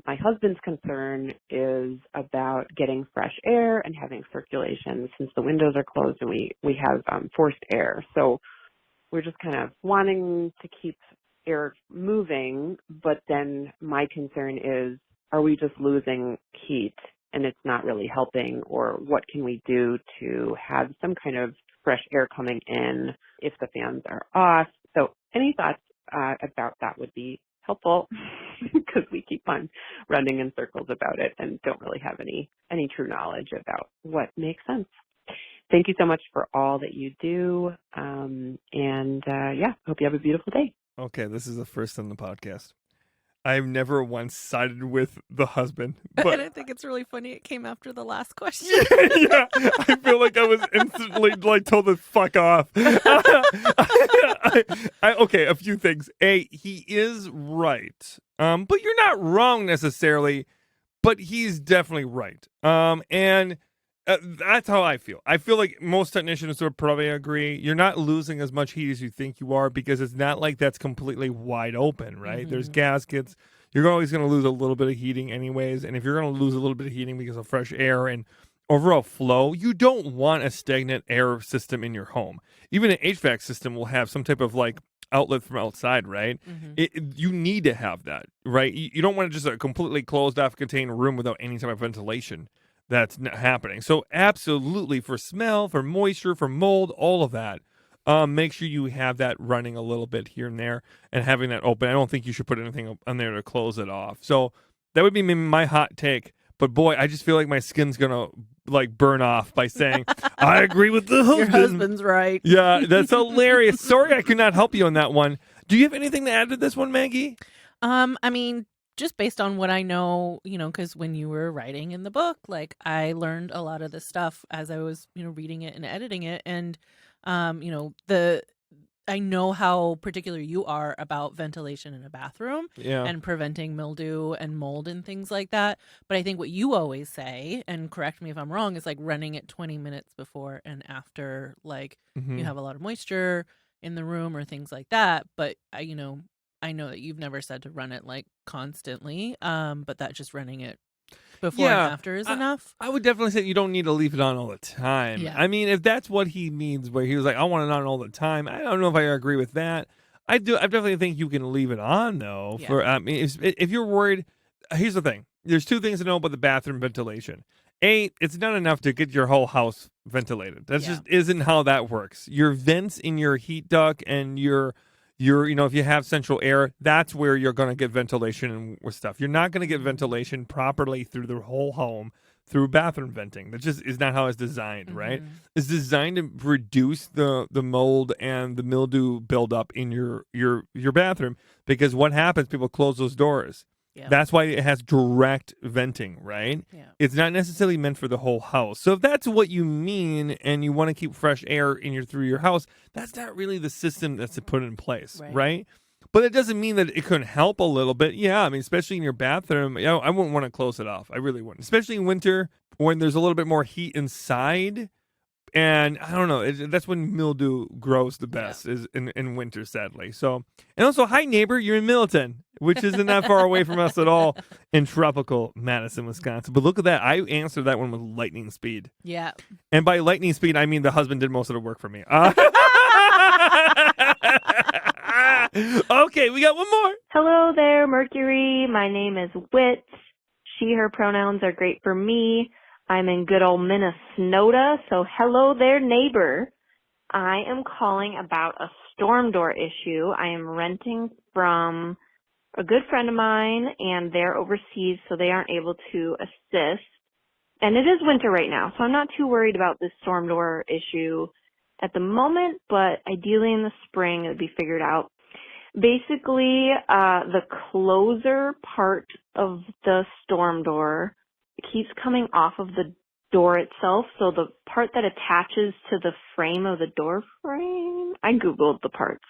Speaker 7: My husband's concern is about getting fresh air and having circulation since the windows are closed and we have forced air. So we're just kind of wanting to keep air moving, but then my concern is, are we just losing heat and it's not really helping, or what can we do to have some kind of fresh air coming in if the fans are off? So any thoughts about that would be helpful, because we keep on running in circles about it and don't really have any true knowledge about what makes sense. Thank you so much for all that you do. Hope you have a beautiful day.
Speaker 1: Okay, this is the first on the podcast. I've never once sided with the husband, but
Speaker 3: And I think it's really funny it came after the last question.
Speaker 1: yeah, I feel like I was instantly told to fuck off. Okay, a few things. A, he is right, but you're not wrong necessarily, but he's definitely right. That's how I feel. I feel like most technicians would probably agree. You're not losing as much heat as you think you are, because it's not like that's completely wide open, right?
Speaker 3: Mm-hmm.
Speaker 1: There's gaskets. You're always going to lose a little bit of heating anyways. And if you're going to lose a little bit of heating because of fresh air and overall flow, you don't want a stagnant air system in your home. Even an HVAC system will have some type of outlet from outside, right?
Speaker 3: Mm-hmm.
Speaker 1: You need to have that, right? You don't want just a completely closed off contained room without any type of ventilation. That's not happening. So absolutely, for smell, for moisture, for mold, all of that, make sure you have that running a little bit here and there and having that open. I don't think you should put anything on there to close it off. So that would be my hot take. But boy, I just feel like my skin's gonna burn off by saying I agree with the husband.
Speaker 3: Your husband's right.
Speaker 1: Yeah, that's hilarious. Sorry, I could not help you on that one. Do you have anything to add to this one, Maggie?
Speaker 3: I mean, just based on what I know, because when you were writing in the book, I learned a lot of this stuff as I was, reading it and editing it. And, I know how particular you are about ventilation in a bathroom and preventing mildew and mold and things like that. But I think what you always say, and correct me if I'm wrong, is running it 20 minutes before and after, you have a lot of moisture in the room or things like that. But I know that you've never said to run it constantly, but that just running it before and after is enough.
Speaker 1: I would definitely say you don't need to leave it on all the time.
Speaker 3: Yeah.
Speaker 1: I mean, if that's what he means, where he was like, I want it on all the time, I don't know if I agree with that. I definitely think you can leave it on, though.
Speaker 3: Yeah.
Speaker 1: If you're worried, here's the thing. There's two things to know about the bathroom ventilation. A, it's not enough to get your whole house ventilated. That just isn't how that works. Your vents in your heat duct and your if you have central air, that's where you're going to get ventilation and stuff. You're not going to get ventilation properly through the whole home through bathroom venting. That just is not how it's designed, right? It's designed to reduce the mold and the mildew buildup in your bathroom, because what happens, people close those doors.
Speaker 3: Yeah.
Speaker 1: That's why it has direct venting, right?
Speaker 3: Yeah.
Speaker 1: It's not necessarily meant for the whole house. So if that's what you mean and you want to keep fresh air through your house, that's not really the system that's put in place, right? But it doesn't mean that it couldn't help a little bit. Yeah, I mean, especially in your bathroom, I wouldn't want to close it off. I really wouldn't, especially in winter when there's a little bit more heat inside. And I don't know, that's when mildew grows the best, is in winter, sadly. So, and also, hi neighbor, you're in Middleton, which isn't that far away from us at all, in tropical Madison, Wisconsin. But look at that, I answered that one with lightning speed.
Speaker 3: Yeah.
Speaker 1: And by lightning speed, I mean the husband did most of the work for me. Okay, we got one more.
Speaker 8: Hello there, Mercury. My name is Wit. She, her pronouns are great for me. I'm in good old Minnesota, so hello there, neighbor. I am calling about a storm door issue. I am renting from a good friend of mine, and they're overseas, so they aren't able to assist. And it is winter right now, so I'm not too worried about this storm door issue at the moment, but ideally in the spring it would be figured out. Basically, the closer part of the storm door keeps coming off of the door itself. So the part that attaches to the frame of the door frame, I Googled the parts.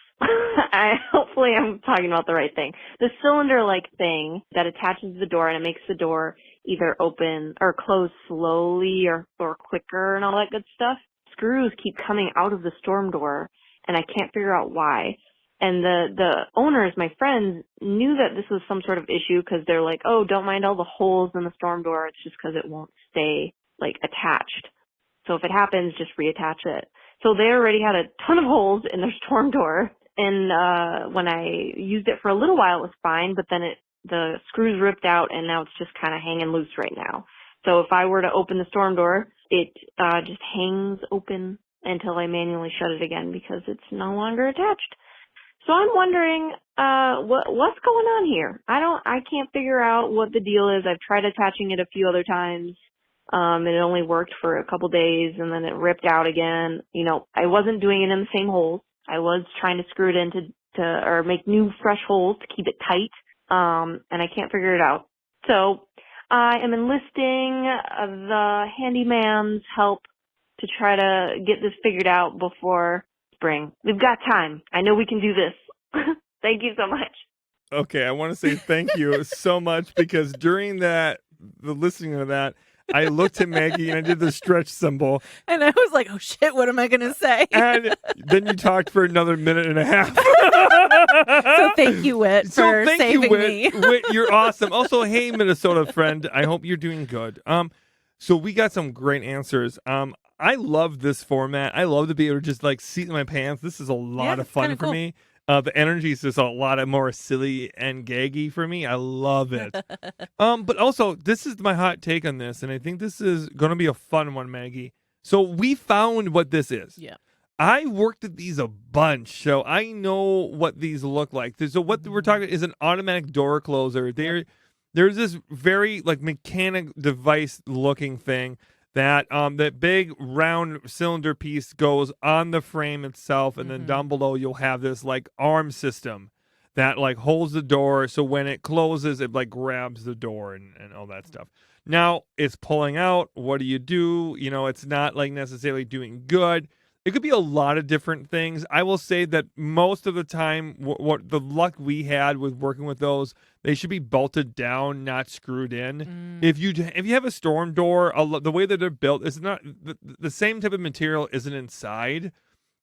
Speaker 8: Hopefully I'm talking about the right thing. The cylinder-like thing that attaches the door and it makes the door either open or close slowly or quicker and all that good stuff. Screws keep coming out of the storm door and I can't figure out why. And the owners, my friends, knew that this was some sort of issue because they're like, oh, don't mind all the holes in the storm door. It's just because it won't stay like attached. So if it happens, just reattach it. So they already had a ton of holes in their storm door. And when I used it for a little while, it was fine, but then the screws ripped out and now it's just kind of hanging loose right now. So if I were to open the storm door, it just hangs open until I manually shut it again because it's no longer attached. So I'm wondering what's going on here. I can't figure out what the deal is. I've tried attaching it a few other times. It only worked for a couple days and then it ripped out again. You know, I wasn't doing it in the same holes. I was trying to screw it into or make new fresh holes to keep it tight. And I can't figure it out. So I am enlisting the handyman's help to try to get this figured out before spring. We've got time. I know we can do this. Thank you so much.
Speaker 1: Okay, I want to say thank you so much because during the listening to that, I looked at Maggie and I did the stretch symbol.
Speaker 3: And I was like, oh shit, what am I going to say?
Speaker 1: And then you talked for another minute and a half.
Speaker 3: So thank you, Whit, for saving me.
Speaker 1: Whit, you're awesome. Also, hey, Minnesota friend, I hope you're doing good. So we got some great answers. I love this format. I love to be able to just like seat in my pants. This is a lot of fun for me. The energy is just a lot of more silly and gaggy for me. I love it. But also, this is my hot take on this, and I think this is going to be a fun one, Maggie. So we found what this is.
Speaker 3: Yeah.
Speaker 1: I worked at these a bunch, so I know what these look like. So what we're talking is an automatic door closer. There's this very like mechanic device looking thing that that big round cylinder piece goes on the frame itself, and then down below you'll have this like arm system that like holds the door, so when it closes it like grabs the door and all that stuff. Now it's pulling out. What do? You know, it's not like necessarily doing good. It could be a lot of different things. I will say that most of the time, what the luck we had with working with those, they should be bolted down, not screwed in. If you have a storm door, the way that they're built is not the same type of material isn't inside.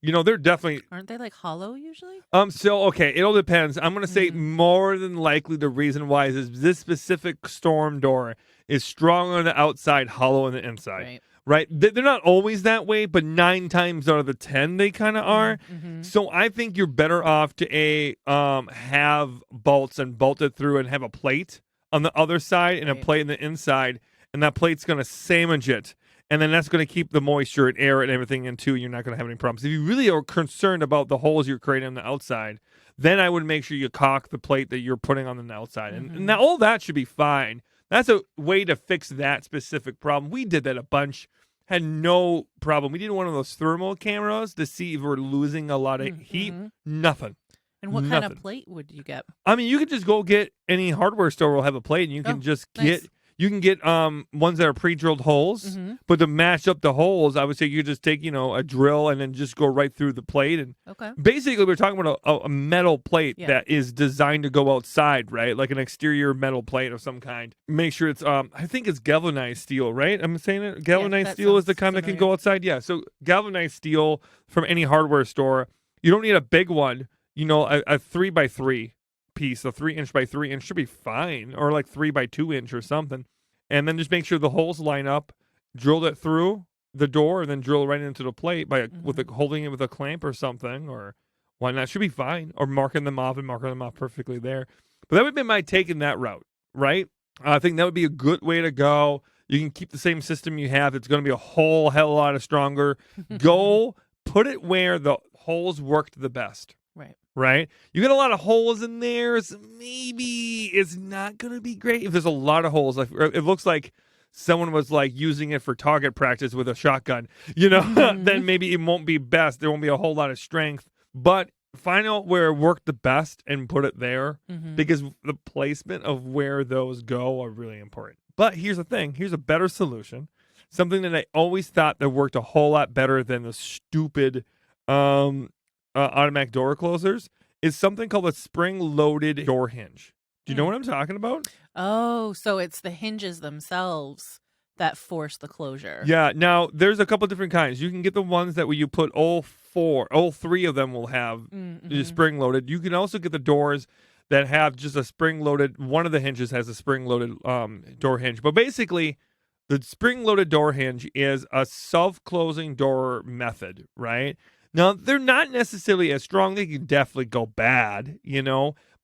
Speaker 1: You know, they're definitely
Speaker 3: aren't they like hollow usually?
Speaker 1: So okay, it all depends. I'm gonna say more than likely the reason why is this specific storm door is strong on the outside, hollow on the inside. Right? They're not always that way, but 9 times out of the 10 they kind of are. So I think you're better off to have bolts and bolt it through and have a plate on the other side and a plate on the inside, and that plate's going to sandwich it. And then that's going to keep the moisture and air and everything in too. You're not going to have any problems. If you really are concerned about the holes you're creating on the outside, then I would make sure you caulk the plate that you're putting on the outside. And now all that should be fine. That's a way to fix that specific problem. We did that a bunch. Had no problem. We did one of those thermal cameras to see if we're losing a lot of heat. Nothing.
Speaker 3: And what kind of plate would you get?
Speaker 1: I mean, you could just go get any hardware store will have a plate, and you can just get You can get ones that are pre-drilled holes, but to match up the holes, I would say you could just take, a drill and then just go right through the plate. And basically, we're talking about a metal plate that is designed to go outside, right? Like an exterior metal plate of some kind. Make sure it's, I think it's galvanized steel, right? I'm saying it? Galvanized steel is the kind that can go outside? Yeah, so galvanized steel from any hardware store. You don't need a big one, a 3x3 piece, a 3-inch by 3-inch should be fine, or like 3x2-inch or something, and then just make sure the holes line up. Drill it through the door, and then drill right into the plate by holding it with a clamp or something, or why not? Should be fine. Or marking them off perfectly there. But that would be my take in that route, right? I think that would be a good way to go. You can keep the same system you have. It's going to be a whole hell of a lot stronger. Go put it where the holes worked the best. Right? You get a lot of holes in there, so maybe it's not going to be great. If there's a lot of holes, it looks like someone was like using it for target practice with a shotgun, then maybe it won't be best. There won't be a whole lot of strength. But find out where it worked the best and put it there, because the placement of where those go are really important. But here's the thing. Here's a better solution. something that I always thought that worked a whole lot better than the stupid automatic door closers is something called a spring-loaded door hinge. Do you know what I'm talking about?
Speaker 3: Oh, so it's the hinges themselves that force the closure.
Speaker 1: Yeah. Now, there's a couple different kinds. You can get the ones that where you put all three of them will have spring-loaded. You can also get the doors that have just a spring-loaded. One of the hinges has a spring-loaded door hinge. But basically, the spring-loaded door hinge is a self-closing door method, right? Now, they're not necessarily as strong. They can definitely go bad,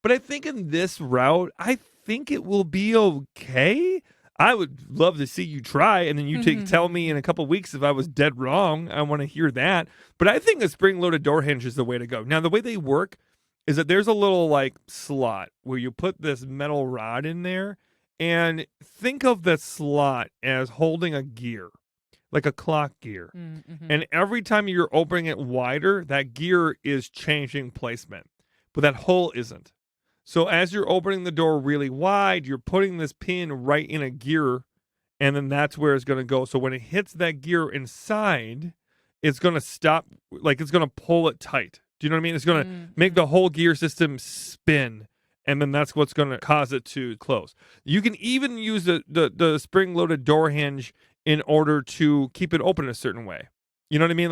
Speaker 1: But I think in this route, I think it will be okay. I would love to see you try, and then you tell me in a couple weeks if I was dead wrong. I want to hear that. But I think a spring-loaded door hinge is the way to go. Now, the way they work is that there's a little slot where you put this metal rod in there, and think of the slot as holding a gear, like a clock gear. And every time you're opening it wider, that gear is changing placement, but that hole isn't. So as you're opening the door really wide, you're putting this pin right in a gear, and then that's where it's going to go. So when it hits that gear inside, it's going to stop, it's going to pull it tight. Do you know what I mean? It's going to make the whole gear system spin, and then that's what's going to cause it to close. You can even use the spring-loaded door hinge in order to keep it open a certain way. You know what I mean?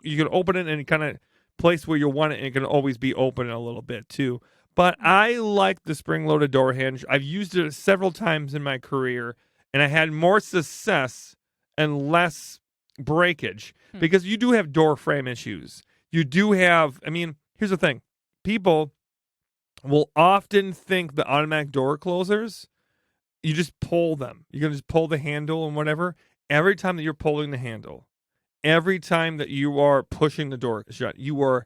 Speaker 1: You can open it and kind of place where you want it, and it can always be open a little bit too. But I like the spring-loaded door hinge. I've used it several times in my career, and I had more success and less breakage because you do have door frame issues. You do have, here's the thing. People will often think the automatic door closers, you just pull them. You can just pull the handle and whatever. Every time that you're pulling the handle, every time that you are pushing the door shut, you are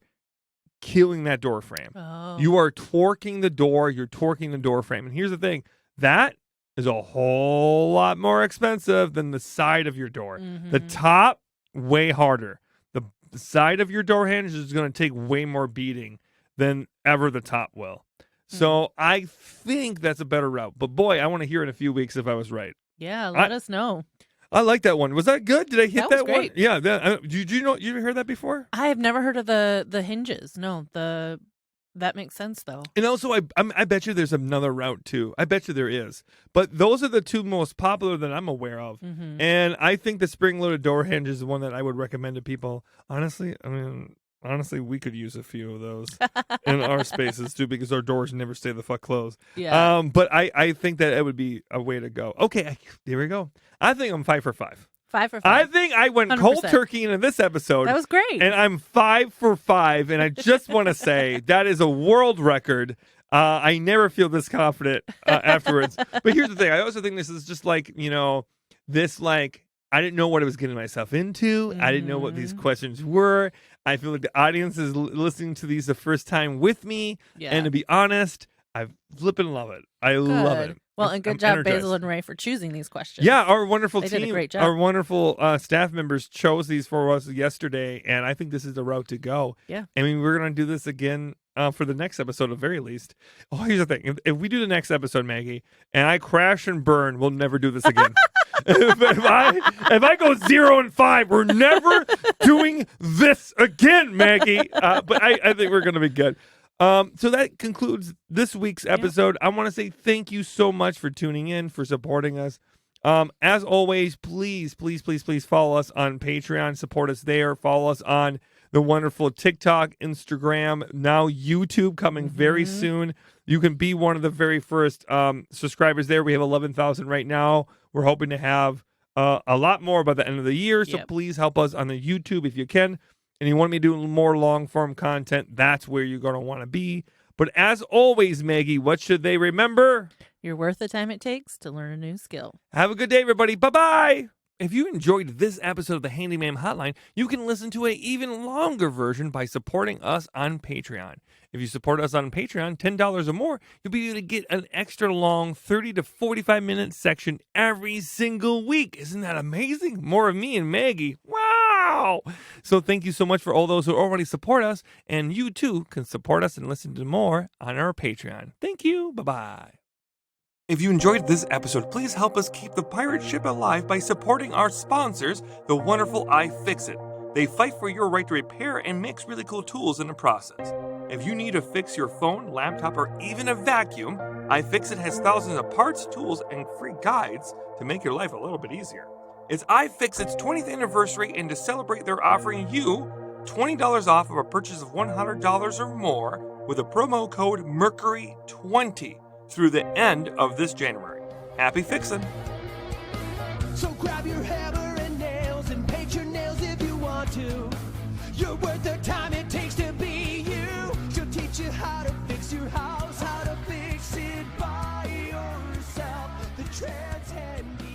Speaker 1: killing that door frame.
Speaker 3: Oh.
Speaker 1: You are torquing the door. You're torquing the door frame. And here's the thing. That is a whole lot more expensive than the side of your door. The top, way harder. The side of your door hinge is going to take way more beating than ever the top will. So I think that's a better route. But boy, I want to hear in a few weeks if I was right.
Speaker 3: Yeah, let us know.
Speaker 1: I like that one. Was that good? Did I hit
Speaker 3: that was
Speaker 1: one?
Speaker 3: great.
Speaker 1: Yeah. Did you know? You heard that before?
Speaker 3: I have never heard of the hinges. No, that makes sense though.
Speaker 1: And also, I bet you there's another route too. I bet you there is. But those are the two most popular that I'm aware of. And I think the spring-loaded door hinge is the one that I would recommend to people. Honestly, we could use a few of those in our spaces too because our doors never stay the fuck closed.
Speaker 3: Yeah.
Speaker 1: But I think that it would be a way to go. Okay, there we go. I think I'm 5 for 5.
Speaker 3: 5 for 5.
Speaker 1: I think I went
Speaker 3: 100%.
Speaker 1: cold turkey into this episode.
Speaker 3: That was great.
Speaker 1: And I'm 5 for 5. And I just want to say that is a world record. I never feel this confident afterwards. But here's the thing. I also think this is just I didn't know what I was getting myself into. I didn't know what these questions were. I feel like the audience is listening to these the first time with me.
Speaker 3: Yeah.
Speaker 1: And to be honest, I flippin' love it. I love it.
Speaker 3: Well, and good
Speaker 1: I'm
Speaker 3: job,
Speaker 1: energized.
Speaker 3: Basil and Ray, for choosing these questions.
Speaker 1: Yeah, our wonderful
Speaker 3: They
Speaker 1: team,
Speaker 3: did a great job.
Speaker 1: our wonderful staff members chose these for us yesterday, and I think this is the route to go.
Speaker 3: Yeah.
Speaker 1: We're going to do this again for the next episode, at the very least. Oh, here's the thing. If we do the next episode, Maggie, and I crash and burn, we'll never do this again. if I go 0 and 5, we're never doing this again, Maggie. But I think we're going to be good. So that concludes this week's episode. I want to say thank you so much for tuning in, for supporting us. As always, please follow us on Patreon, support us there, follow us on the wonderful TikTok, Instagram, now YouTube coming very soon. You can be one of the very first subscribers there. We have 11,000 right now. We're hoping to have a lot more by the end of the year. So please help us on the YouTube if you can. And you want me to do more long-form content, that's where you're going to want to be. But as always, Maggie, what should they remember?
Speaker 3: You're worth the time it takes to learn a new skill.
Speaker 1: Have a good day, everybody. Bye-bye. If you enjoyed this episode of the Handyman Hotline, you can listen to an even longer version by supporting us on Patreon. If you support us on Patreon, $10 or more, you'll be able to get an extra long 30 to 45-minute section every single week. Isn't that amazing? More of me and Maggie. Wow! So thank you so much for all those who already support us, and you too can support us and listen to more on our Patreon. Thank you. Bye-bye. If you enjoyed this episode, please help us keep the pirate ship alive by supporting our sponsors, the wonderful iFixit. They fight for your right to repair and makes really cool tools in the process. If you need to fix your phone, laptop, or even a vacuum, iFixit has thousands of parts, tools, and free guides to make your life a little bit easier. It's iFixit's 20th anniversary, and to celebrate, they're offering you $20 off of a purchase of $100 or more with a promo code MERCURY20 through the end of this January. Happy fixin'!
Speaker 2: So grab your hammer and nails and paint your nails if you want to. You're worth the time it takes to be you. She'll teach you how to fix your house, how to fix it by yourself. The trans handy.